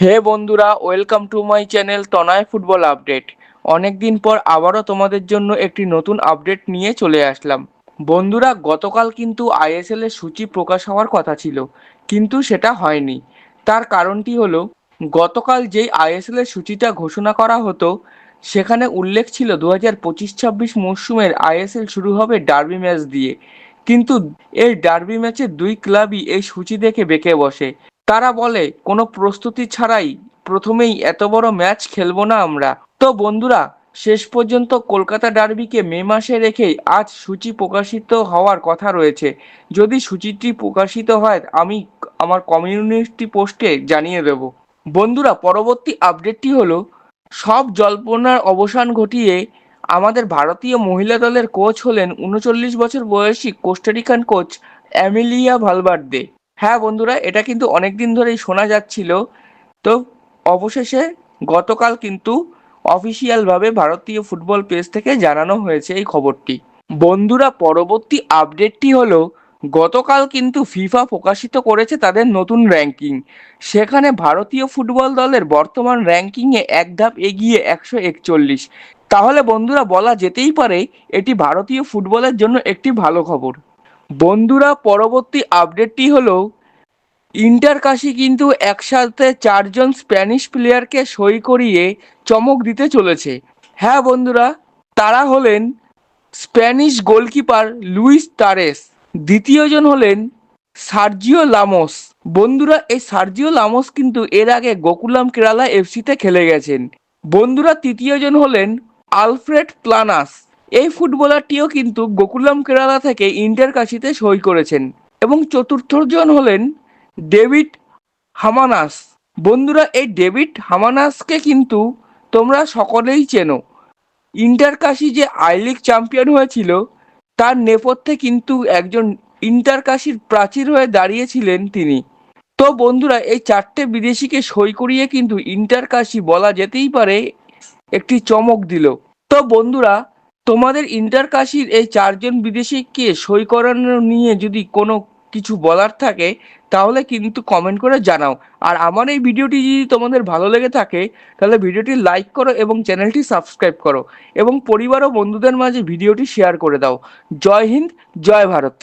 হে বন্ধুরা, welcome to my channel Tanay football update. অনেকদিন পর আবারও তোমাদের জন্য একটি নতুন আপডেট নিয়ে চলে আসলাম। বন্ধুরা, গতকাল কিন্তু আইএসএল এর সূচি প্রকাশ হওয়ার কথা ছিল, কিন্তু সেটা হয়নি। তার কারণটি হলো, গতকাল যেই আইএসএল এর সূচিটা ঘোষণা করা হতো সেখানে উল্লেখ ছিল 2025-26 মরশুমের আইএসএল শুরু হবে ডার্বি ম্যাচ দিয়ে। কিন্তু এই ডার্বি ম্যাচে দুই ক্লাবই এই সূচি দেখে বেঁকে বসে। তারা বলে কোনো প্রস্তুতি ছাড়াই প্রথমেই এত বড় ম্যাচ খেলবো না আমরা। তো বন্ধুরা, শেষ পর্যন্ত কলকাতা ডার্বিকে মে মাসে রেখেই আজ সূচি প্রকাশিত হওয়ার কথা রয়েছে। যদি সূচিটি প্রকাশিত হয় আমি আমার কমিউনিটি পোস্টে জানিয়ে দেব। বন্ধুরা, পরবর্তী আপডেটটি হলো, সব জল্পনার অবসান ঘটিয়ে আমাদের ভারতীয় মহিলা দলের কোচ হলেন 39 বছর বয়সী কোস্টারিকান কোচ অ্যামিলিয়া ভালভার্দে। হ্যাঁ বন্ধুরা, এটা কিন্তু অনেকদিন ধরেই শোনা যাচ্ছিল। তো অবশেষে গতকাল কিন্তু অফিসিয়ালভাবে ভারতীয় ফুটবল পেজ থেকে জানানো হয়েছে এই খবরটি। বন্ধুরা, পরবর্তী আপডেটটি হলো, গতকাল কিন্তু ফিফা প্রকাশিত করেছে তাদের নতুন র্যাঙ্কিং। সেখানে ভারতীয় ফুটবল দলের বর্তমান র্যাঙ্কিংয়ে এক ধাপ এগিয়ে 141। তাহলে বন্ধুরা, বলা যেতেই পারে এটি ভারতীয় ফুটবলের জন্য একটি ভালো খবর। বন্ধুরা, পরবর্তী আপডেটটি হলো, ইন্টার কাশি কিন্তু একসাথে 4জন স্প্যানিশ প্লেয়ারকে সই করিয়ে চমক দিতে চলেছে। হ্যাঁ বন্ধুরা, তারা হলেন স্প্যানিশ গোলকিপার লুইস তারেস, দ্বিতীয়জন হলেন সার্জিও লামোস। বন্ধুরা, এই সার্জিও লামোস কিন্তু এর আগে গোকুলাম কেরালা এফসিতে খেলে গেছেন। বন্ধুরা, তৃতীয়জন হলেন আলফ্রেড প্লানাস। এই ফুটবলারটিও কিন্তু গোকুলাম কেরালা থেকে ইন্টার কাশিতে সই করেছেন। এবং চতুর্থজন হলেন ডেভিড হামানাস। বন্ধুরা, এই ডেভিড হামানাসকে কিন্তু তোমরা সকলেই চেনো। ইন্টার কাশি যে আই লিগ চ্যাম্পিয়ন হয়েছিল তার নেপথ্যে কিন্তু একজন ইন্টার কাশির প্রাচীর হয়ে দাঁড়িয়েছিলেন তিনি। তো বন্ধুরা, এই চারটে বিদেশিকে সই করিয়ে কিন্তু ইন্টার কাশি বলা যেতেই পারে একটি চমক দিল। তো বন্ধুরা, তোমাদের ইন্টার কাশির এই 4জন বিদেশিকে সই করানো নিয়ে যদি কোনো কিছু বলার থাকে তাহলে কিন্তু কমেন্ট করে জানাও। আর আমার এই ভিডিওটি যদি তোমাদের ভালো লেগে থাকে তাহলে ভিডিওটি লাইক করো এবং চ্যানেলটি সাবস্ক্রাইব করো এবং পরিবার ও বন্ধুদের মাঝে ভিডিওটি শেয়ার করে দাও। জয় হিন্দ, জয় ভারত।